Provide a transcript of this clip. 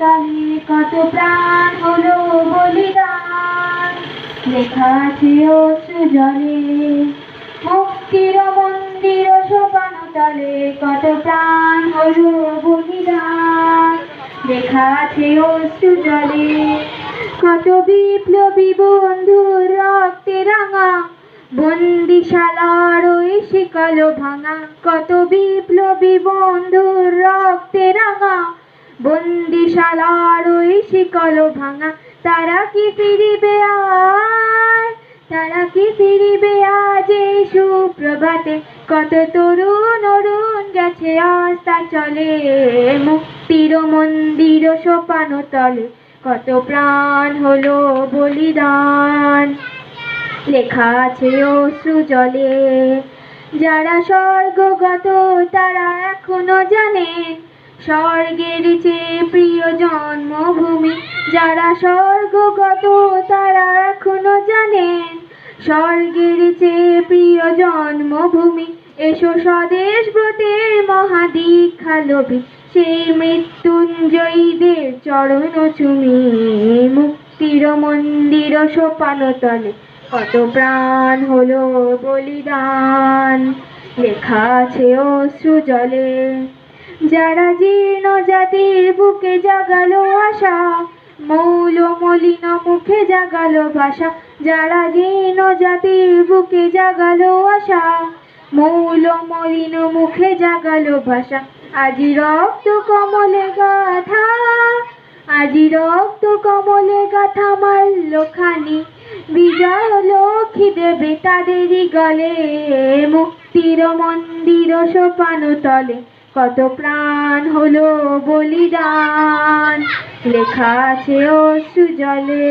তলে কত প্রাণ হলো বলিদান। লেখা আছে অশ্রু জলে মুক্তির মন্দির সোপান তলে কত প্রাণ হলো বলিদান। লেখা আছে অশ্রু জলে কত বিপ্লবী বন্ধুর রক্তে রাঙা বন্দিশালার ওই শিকল ভাঙা। কত বিপ্লবী বন্ধুর রক্তে রাঙা বন্দিশালার ওই শিকল ভাঙা। তারা কি ফিরিবে আজ, তারা কি ফিরিবে আজ এই সুপ্রভাতে। কত তরুণ অরুণ গেছে আজ তা চলে মুক্তির মন্দির সোপান তলে কত প্রাণ হলো বলিদান। লেখা আছে অশ্রু জলে যারা স্বর্গগত তারা এখনো জানেন স্বর্গের চেয়ে প্রিয় জন্মভূমি। যারা স্বর্গগত তারা এখনো জানেন স্বর্গের চেয়ে প্রিয় জন্মভূমি। এসো স্বদেশ ব্রতের মহাদীক্ষা লোভী সেই মৃত্যুঞ্জয়ীদের চরণ চুমি মুক্তির মন্দির সোপান তলে কত প্রাণ হলো বলিদান। লেখা আছে অশ্রু জলে যারা জীর্ণ জাতির বুকে জাগালো আশা মৌল মলিন মুখে জাগালো ভাষা। যারা জীর্ণ জাতির বুকে জাগালো আশা মৌল মলিন মুখে জাগালো ভাষা। আজি রক্ত কমলে গাথা, আজি রক্ত কমলে গাথা মাল্যখানি বিজয় লক্ষ্মী দেবে তাদেরই গলে মুক্তির মন্দির সোপান তলে কত প্রাণ হলো বলিদান। লেখা আছে অশ্রু জলে।